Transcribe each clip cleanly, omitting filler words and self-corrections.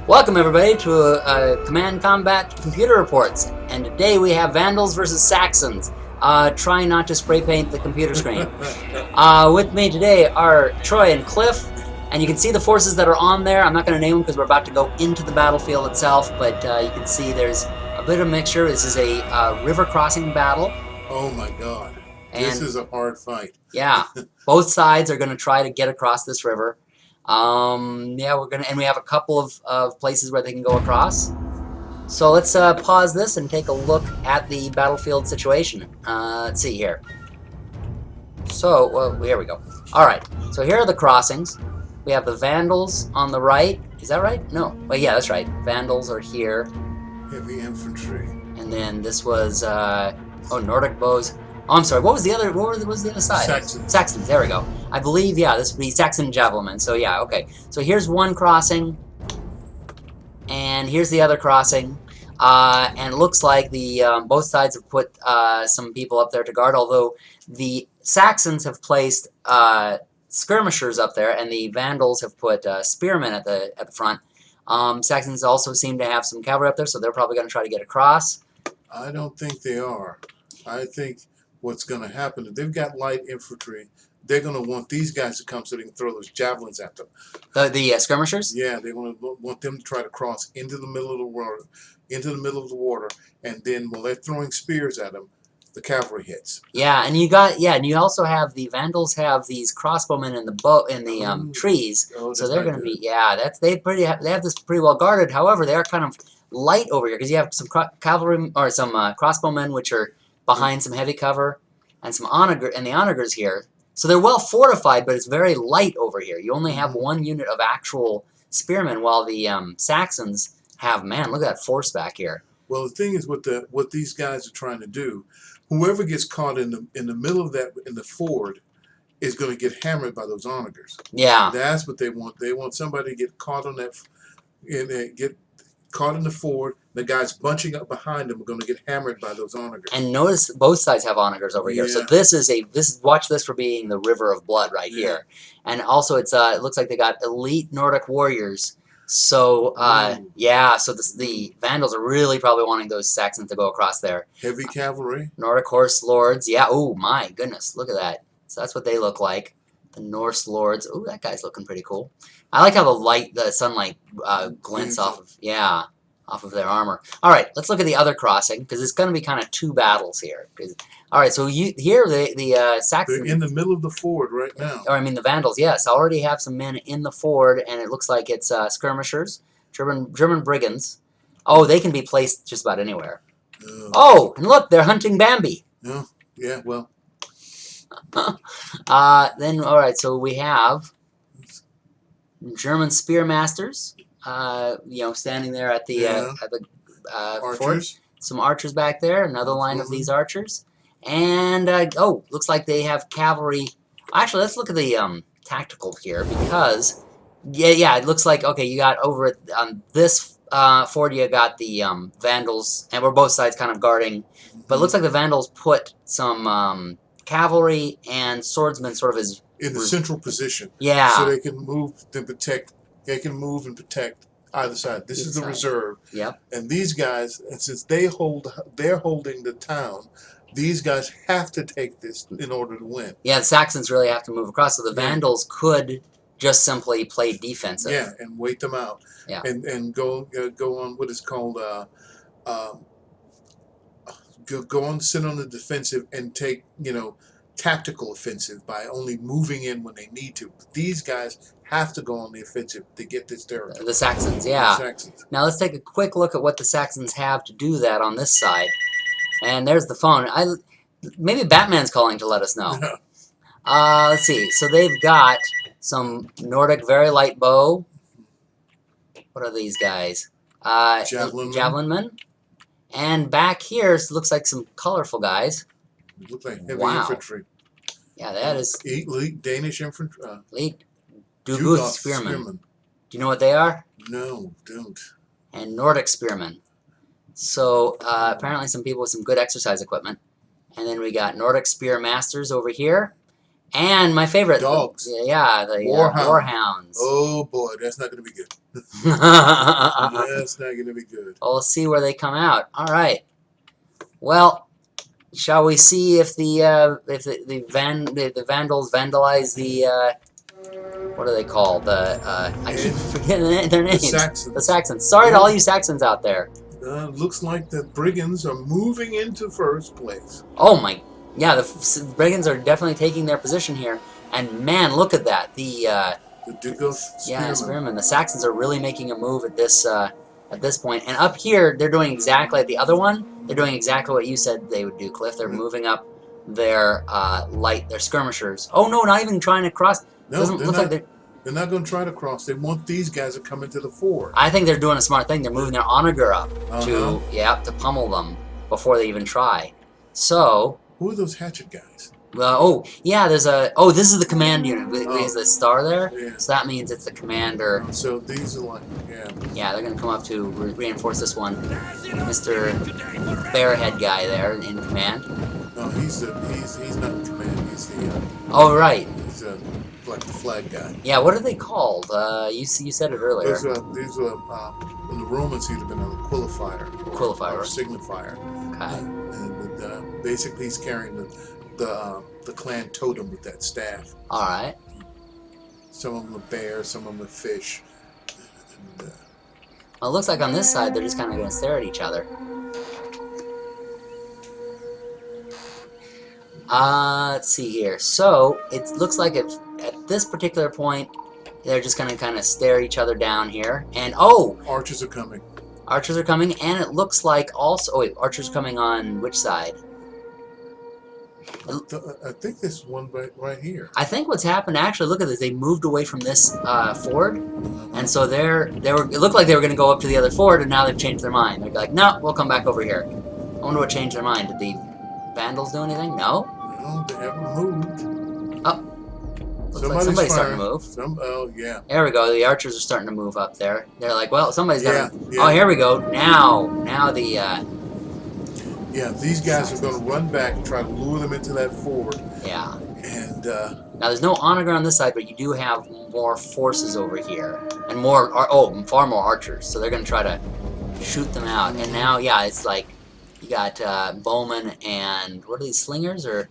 Welcome everybody to Command Combat Computer Reports, and today we have Vandals versus Saxons. Try not to spray paint the computer screen. With me today are Troy and Cliff, and you can see the forces that are on there. I'm not going to name them because we're about to go into the battlefield itself, but you can see there's a bit of mixture. This is a river crossing battle. Oh my god, and this is a hard fight. Yeah, both sides are going to try to get across this river. Yeah, we have a couple of places where they can go across. So let's pause this and take a look at the battlefield situation. Let's see here. So, well, here we go. All right, so here are the crossings. We have the Vandals on the right. Is that right? No. Well, yeah, that's right. Vandals are here. Heavy infantry. And then this was, Nordic bows. Oh, I'm sorry. What was the other? What was the other side? Saxons. Saxons. There we go. I believe, yeah, this would be Saxon javelin. So yeah, okay. So here's one crossing, and here's the other crossing, and it looks like the both sides have put some people up there to guard. Although the Saxons have placed skirmishers up there, and the Vandals have put spearmen at the front. Saxons also seem to have some cavalry up there, so they're probably going to try to get across. I don't think they are. I think what's going to happen is they've got light infantry. They're going to want these guys to come so they can throw those javelins at them. The skirmishers? Yeah, they want them to try to cross into the middle of the water, and then while they're throwing spears at them, the cavalry hits. Yeah, and you also have the Vandals have these crossbowmen in the trees, so they're going to be they have this pretty well guarded. However, they are kind of light over here because you have some cavalry or some crossbowmen which are behind some heavy cover, and the onagers here. So they're well fortified, but it's very light over here. You only have one unit of actual spearmen, while the Saxons have, man, look at that force back here. Well, the thing is, what these guys are trying to do, whoever gets caught in the middle of that in the ford is going to get hammered by those onagers. Yeah, that's what they want. They want somebody to get caught on that, and get caught in the ford. The guys bunching up behind them are going to get hammered by those onagers. And notice both sides have onagers over here. So watch this for being the river of blood right here. And also it looks like they got elite Nordic warriors. So so the Vandals are really probably wanting those Saxons to go across there. Heavy cavalry. Nordic horse lords. Yeah. Oh my goodness, look at that. So that's what they look like. The Norse lords. Oh, that guy's looking pretty cool. I like how the sunlight glints off of their armor. All right, let's look at the other crossing, because it's going to be kind of two battles here. All right, so here the Saxons... They're in the middle of the ford right now. Or I mean the Vandals, yes. Already have some men in the ford, and it looks like it's skirmishers, German brigands. Oh, they can be placed just about anywhere. Oh, and look, they're hunting Bambi. Oh, yeah, well... Then, all right, so we have German spearmasters, standing there at the fort. Some archers back there, another line of these archers. And, looks like they have cavalry. Actually, let's look at the tactical here, because, it looks like, okay, you got over on this fort, you got the Vandals, and we're both sides kind of guarding. But it looks like the Vandals put some cavalry and swordsmen sort of as in the central position. Yeah. So they can move and protect. They can move and protect either side. This is the reserve. Yep. And these guys, and since they're holding the town, these guys have to take this in order to win. Yeah, the Saxons really have to move across. So the Vandals could just simply play defensive. Yeah, and wait them out. Yeah. And go on what is called go on, sit on the defensive and take, tactical offensive by only moving in when they need to. But these guys have to go on the offensive to get this territory. The Saxons, yeah. The Saxons. Now let's take a quick look at what the Saxons have to do that on this side. And there's the phone. Maybe Batman's calling to let us know. Let's see. So they've got some Nordic very light bow. What are these guys? Javelin men. And back here, it looks like some colorful guys. It looks like heavy infantry. Yeah, that is... Elite Danish infantry. Elite Duguth spearmen. Do you know what they are? No, don't. And Nordic spearmen. So, apparently some people with some good exercise equipment. And then we got Nordic spear masters over here. And my favorite dogs. Yeah, the warhounds. Oh boy, that's not going to be good. That's not going to be good. We'll see where they come out. All right. Well, shall we see if the Vandals vandalize the what are they called? I keep forgetting their names. The Saxons. Sorry to all you Saxons out there. Looks like the brigands are moving into first place. Oh my, yeah, the brigands are definitely taking their position here. And man, look at that. The Spearmen. The Saxons are really making a move at this point. And up here, they're doing exactly like the other one. They're doing exactly what you said they would do, Cliff. They're moving up their their skirmishers. Oh no, not even trying to cross. No, doesn't look like they're not going to try to cross. They want these guys to come into the ford. I think they're doing a smart thing. They're moving their onager up to pummel them before they even try. So who are those hatchet guys? Oh yeah, there's a this is the command unit. There's the star there, so that means it's the commander. So these are like yeah, they're gonna come up to reinforce this one, Mr. Bearhead guy there in command. No, he's not in command. He's the oh right. He's like the flag guy. Yeah, what are they called? You said it earlier. These were in the Romans he'd have been a qualifier. Or signifier. Okay. And basically he's carrying the clan totem with that staff. All right. Some of them are bears, some of them are fish. And, well, it looks like on this side they're just kind of going to stare at each other. Let's see here. So it looks like at this particular point they're just going to kind of stare at each other down here. And archers are coming. Archers are coming, and it looks like also. Oh wait, archers coming on which side? I think this one right here. I think what's happened, actually, look at this. They moved away from this ford, and so it looked like they were going to go up to the other ford, and now they've changed their mind. They're like, no, we'll come back over here. I wonder what changed their mind. Did the Vandals do anything? No? No, they haven't moved. Oh. Looks like somebody's starting to move. Oh, yeah. There we go. The archers are starting to move up there. They're like, well, somebody's got to... Yeah. Oh, here we go. Now the... yeah, these guys are going to run back and try to lure them into that ford. Yeah. And now there's no onager on this side, but you do have more forces over here, and far more archers. So they're going to try to shoot them out. And now, yeah, it's like you got bowmen and what are these, slingers or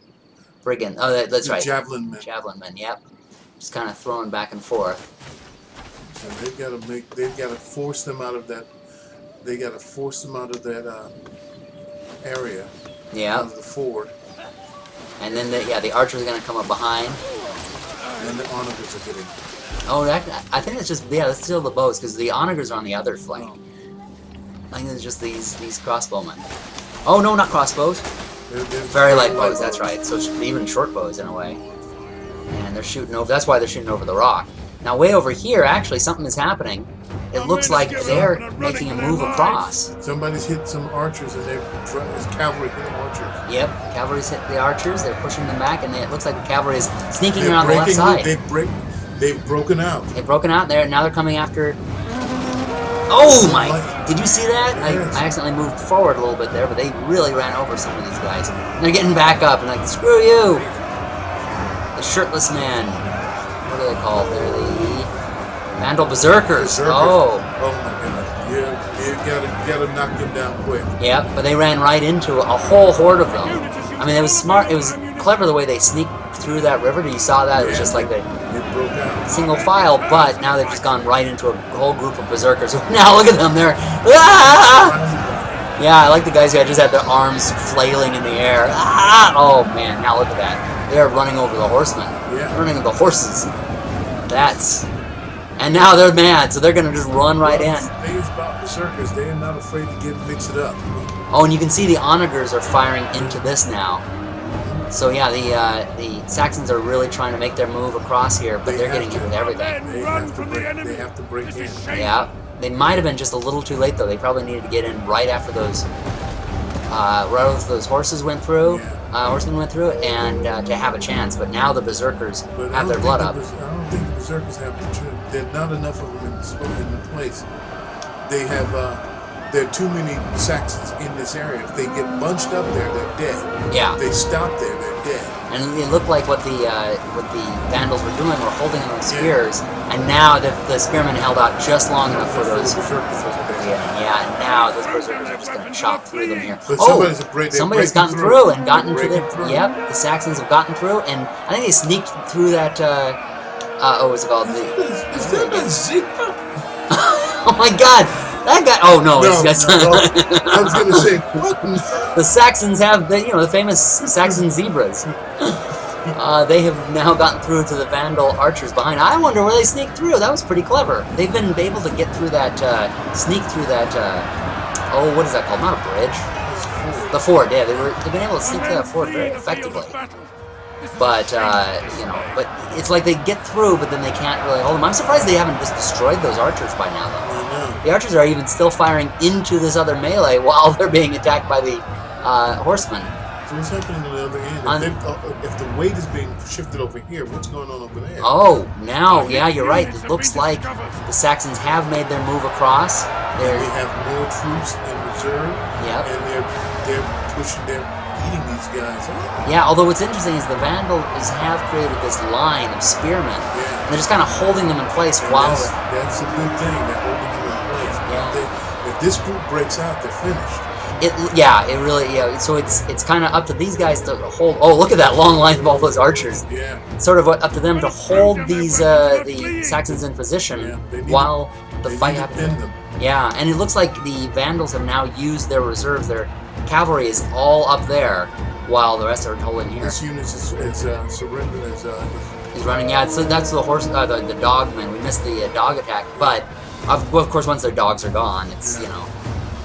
brigands? Oh, that's right. Javelin men. Javelin men. Yep. Just kind of throwing back and forth. So they've got to force them out of that. They got to force them out of that. Area. Yeah. Of the ford. And then the archers are going to come up behind. And the onagers are getting. Oh, I think it's just that's still the bows because the onagers are on the other flank. I think it's just these crossbowmen. Oh no, not crossbows. They're very light bows. That's right. So even short bows in a way. And they're shooting over. That's why they're shooting over the rock. Now way over here, actually, something is happening. It looks like they're making a move across. Somebody's hit some archers, and there's cavalry hitting archers. Yep, cavalry's hit the archers. They're pushing them back, and it looks like the cavalry is sneaking around the left side. They've broken out. They've broken out. Now they're coming after. Oh my! Did you see that? Yes. I accidentally moved forward a little bit there, but they really ran over some of these guys. And they're getting back up and like, screw you! The shirtless man. What are they called? They're the Vandal Berserkers. Oh my God! You gotta knock them down quick. Yep, but they ran right into a whole horde of them. I mean, it was smart. It was clever the way they sneaked through that river. You saw that? It was just like they broke out. Single file, but now they've just gone right into a whole group of berserkers. Now look at them. They're yeah, I like the guys who just had their arms flailing in the air. Oh man, now look at that. They're running over the horsemen. Yeah. Running over the horses. And now they're mad, so they're going to just run right in. The thing is about berserkers, they are not afraid to mix it up. Oh, and you can see the onagers are firing into this now. So yeah, the Saxons are really trying to make their move across here, but they're getting hit with everything. They have to break in. Yeah, they might have been just a little too late though. They probably needed to get in right after those horses went through. Horsemen went through it, and to have a chance. But now the berserkers have their blood up. I don't think the berserkers have the chance. There's not enough of them in the place. They there are too many Saxons in this area. If they get bunched up there, they're dead. Yeah. If they stop there, they're dead. And it looked like what the Vandals were doing were holding them with spears, and now the spearmen held out just long enough for those. Yeah, and now those berserkers are just going to chop through them here. But somebody's gotten through and gotten to the. Yep, the Saxons have gotten through, and I think they sneaked through that. What's it called? Is that a zebra? Oh my God! That guy. Oh no! I was going to say what? The Saxons have the famous Saxon zebras. They have now gotten through to the Vandal archers behind. I wonder where they sneaked through. That was pretty clever. They've been able to get through that, sneak through that. What is that called? Not a bridge. The ford. Yeah, they've been able to sneak through that ford very effectively. But but it's like they get through, but then they can't really hold them. I'm surprised they haven't just destroyed those archers by now, though. The archers are even still firing into this other melee while they're being attacked by the horsemen. So what's happening on the other end? If the weight is being shifted over here, what's going on over there? Oh, now, yeah, you're right. It looks like the Saxons have made their move across. They have more troops in reserve. Yep. And they're pushing, they're eating these guys up. Yeah, although what's interesting is the Vandals have created this line of spearmen. Yeah. And they're just kind of holding them in place while... That's a good thing, they're holding them in place. Yeah. If this group breaks out, they're finished. So it's kind of up to these guys to hold. Oh, look at that long line of all those archers. Yeah. It's sort of up to them to hold these the Saxons in position while the fight happens. Yeah, and it looks like the Vandals have now used their reserves. Their cavalry is all up there, while the rest are holding here. This unit is surrendering. He's running. Yeah, so that's the horse, the dogmen. We missed the dog attack, but of course once their dogs are gone, it's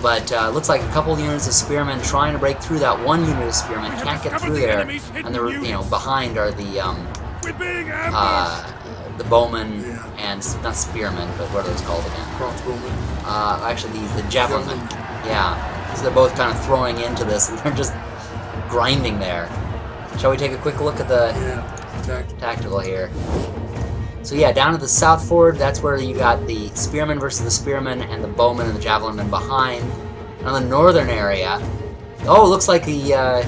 But it looks like a couple units of spearmen trying to break through that one unit of spearmen can't get through there, and they're behind are the bowmen and not spearmen, but what are those called again? Crossbowmen. Actually, the javelinmen. Yeah, so they're both kind of throwing into this, and they're just grinding there. Shall we take a quick look at the tactical here? So yeah, down at the South Ford, that's where you got the spearmen versus the spearmen and the bowmen and the javelinmen behind. And on the northern area, it looks like the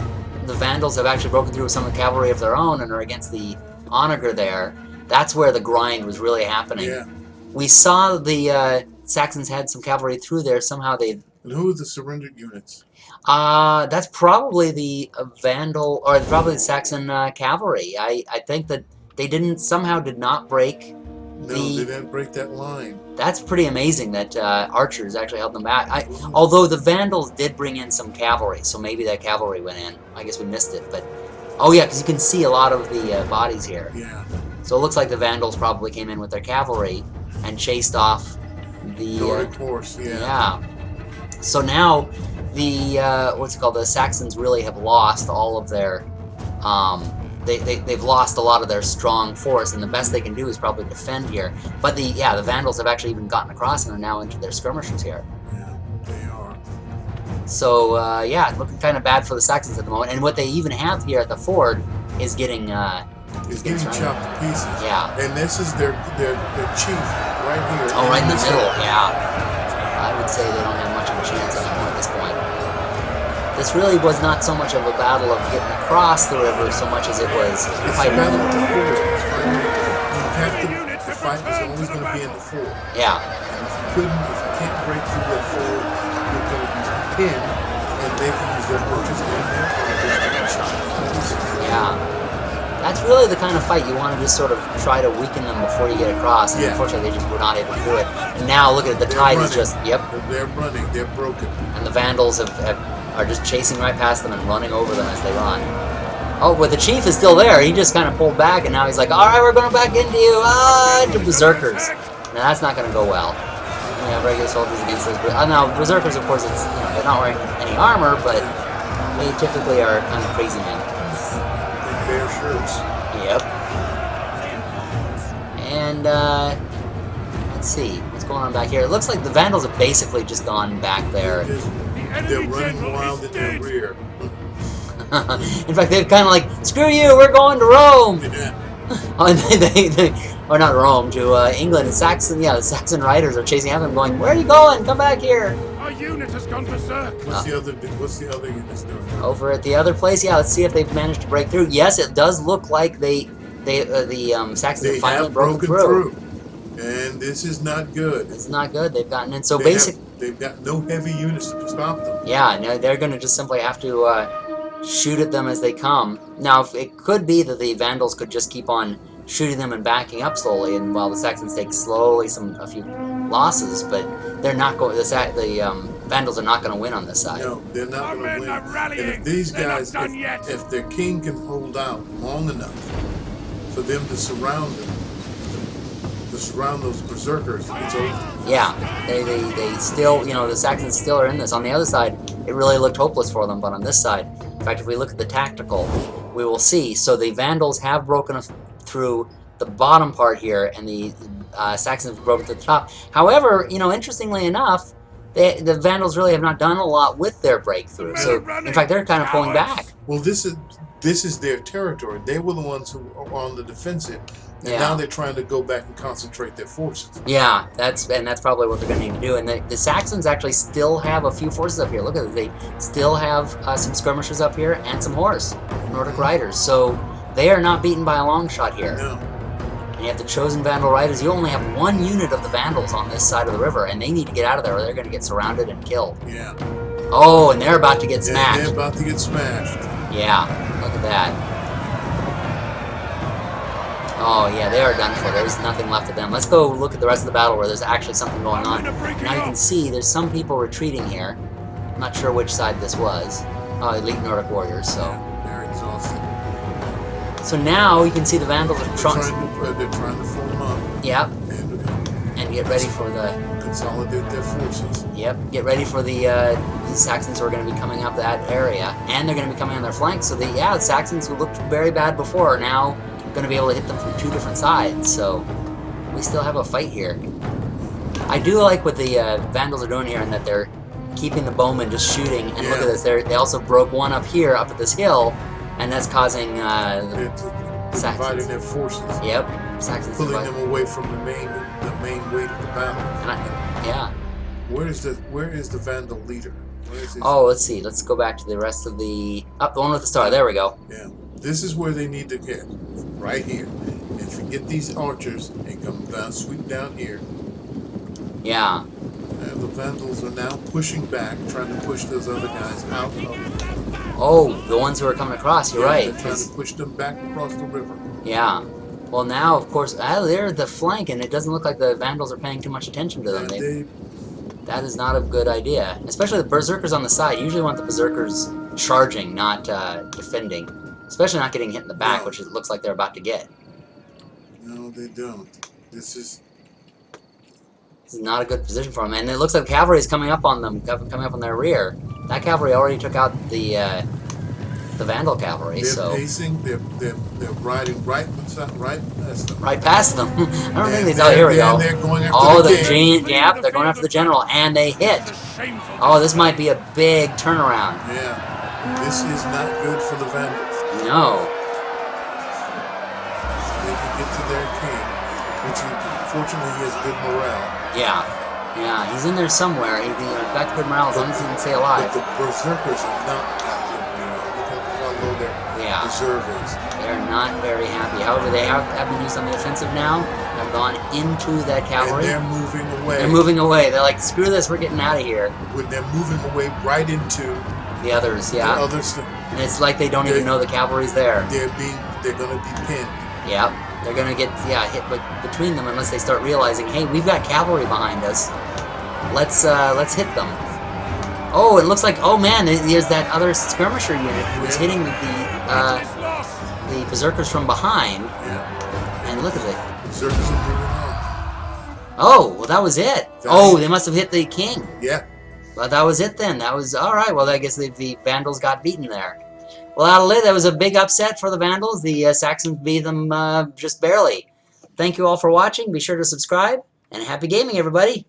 Vandals have actually broken through with some of the cavalry of their own and are against the onager there. That's where the grind was really happening. Yeah. We saw the Saxons had some cavalry through there. Somehow they... And who are the surrendered units? That's probably the Vandal, or probably the Saxon cavalry. I think that they somehow did not break they didn't break that line. That's pretty amazing that archers actually held them back. Although the Vandals did bring in some cavalry, so maybe that cavalry went in. I guess we missed it, but... Oh yeah, because you can see a lot of the bodies here. Yeah. So it looks like the Vandals probably came in with their cavalry and chased off the... Doric horse, Yeah. So now the, the Saxons really have lost all of their... They've lost a lot of their strong force, and the best they can do is probably defend here. But the Vandals have actually even gotten across and are now into their skirmishers here. Yeah, they are. So looking kind of bad for the Saxons at the moment. And what they even have here at the ford is getting getting chopped to pieces. Yeah. And this is their chief right here. Oh, right in the middle. Yeah. I would say they don't have much of a chance anymore at this point. This really was not so much of a battle of getting across the river so much as it was fighting. You have to. The fight is always going to be in the ford. Yeah. And if you can't break through that ford, you're going to be pinned, and they can use their archers in there and just shot. Yeah. That's really the kind of fight you want to just sort of try to weaken them before you get across. And unfortunately, they just were not able to do it. And now look at it, the tide is just They're running. They're broken. And the Vandals are just chasing right past them and running over them as they run. Oh, but the chief is still there. He just kind of pulled back, and now he's like, all right, we're going back into you. To berserkers. Now that's not going to go well. We have regular soldiers against those. Now berserkers, of course, they're not wearing any armor, but they typically are kind of crazy men. They wear shirts. Yep. And let's see what's going on back here. It looks like the Vandals have basically just gone back there. They're running wild in their rear. In fact, they've kind of like, screw you, we're going to Rome! Yeah. Oh, and or not Rome, to England. Saxon, yeah, the Saxon riders are chasing after them, going, "Where are you going? Come back here!" Our unit has gone berserk. What's the other units doing? Over at the other place, yeah. Let's see if they've managed to break through. Yes, it does look like the Saxons have finally broken through. And this is not good. It's not good. They've gotten in. So they've got no heavy units to stop them. Yeah, no, they're going to just simply have to shoot at them as they come. Now, it could be that the Vandals could just keep on shooting them and backing up slowly, and while the Saxons take slowly a few losses, but they're not going. The Vandals are not going to win on this side. No, they're not going to win. And if these guys, if their king can hold out long enough for them to surround them, to surround those berserkers, it's over. Yeah, they still, the Saxons still are in this. On the other side, it really looked hopeless for them, but on this side, in fact, if we look at the tactical, we will see. So the Vandals have broken through the bottom part here, and the Saxons have broken through the top. However, interestingly enough, the Vandals really have not done a lot with their breakthrough. So, in fact, they're kind of pulling back. Well, this is their territory. They were the ones who were on the defensive. And now they're trying to go back and concentrate their forces. Yeah, that's probably what they're going to need to do. And the Saxons actually still have a few forces up here. Look at it. They still have some skirmishers up here and some horse, Nordic riders. So they are not beaten by a long shot here. No. And you have the chosen Vandal riders. You only have one unit of the Vandals on this side of the river, and they need to get out of there or they're going to get surrounded and killed. Yeah. Oh, and they're about to get smashed. They're about to get smashed. Yeah, look at that. Oh, yeah, they are done for. There's nothing left of them. Let's go look at the rest of the battle where there's actually something going on. Now you can see there's some people retreating here. I'm not sure which side this was. Oh, elite Nordic warriors, so. They're exhausted. So now you can see the Vandals are they're trying to form up. Yep. And get ready for the... Consolidate their forces. Yep. Get ready for the Saxons who are going to be coming up that area. And they're going to be coming on their flanks. So the Saxons who looked very bad before are now going to be able to hit them from two different sides, so we still have a fight here. I do like what the Vandals are doing here, in that they're keeping the bowmen just shooting, and look at this, they also broke one up here, up at this hill, and that's causing Saxons dividing their forces. Yep, Saxons pulling them away from the main weight of the battle. Yeah. Where is the Vandal leader? Oh, let's see. Let's go back to the rest of the... the one with the star. There we go. Yeah. This is where they need to get. Right here. And forget these archers and come down, sweep down here. Yeah. And the Vandals are now pushing back, trying to push those other guys out of... Oh, the ones who are coming across. You're right. They're trying to push them back across the river. Yeah. Well, now, of course, they're the flank, and it doesn't look like the Vandals are paying too much attention to them. That is not a good idea. Especially the berserkers on the side. You usually want the berserkers charging, not defending. Especially not getting hit in the back, which it looks like they're about to get. No, they don't. This is not a good position for them. And it looks like cavalry is coming up on them, coming up on their rear. That cavalry already took out the Vandal cavalry. They're pacing. They're riding right past them. Right past them. I don't think they. Oh, here we go. They're going after the king. Yep, they're going after the general, and they hit. Oh, this might be a big turnaround. Yeah, this is not good for the Vandals. No. They can get to their king, which fortunately he has good morale. Yeah, he's in there somewhere. He's got good morale as long as he can stay alive. But the berserkers are not happy. Look how low their reserve is. They're not very happy. However, they have been used on the offensive now. They've gone into that cavalry. And they're moving away. They're moving away. They're like, screw this, we're getting out of here. When they're moving away right into the others, yeah. The others. And it's like they don't even know the cavalry's there. They're going to be pinned. Yep. They're going to get hit between them unless they start realizing, hey, we've got cavalry behind us. Let's hit them. Oh, it looks like, oh man, there's that other skirmisher unit who is hitting the berserkers from behind. Yeah. And look at it. Berserkers are moving on. Oh, well that was it. They must have hit the king. Yeah. Well, that was it then. That was all right. Well, I guess the Vandals got beaten there. Well, Attila, that was a big upset for the Vandals. The Saxons beat them just barely. Thank you all for watching. Be sure to subscribe, and happy gaming, everybody.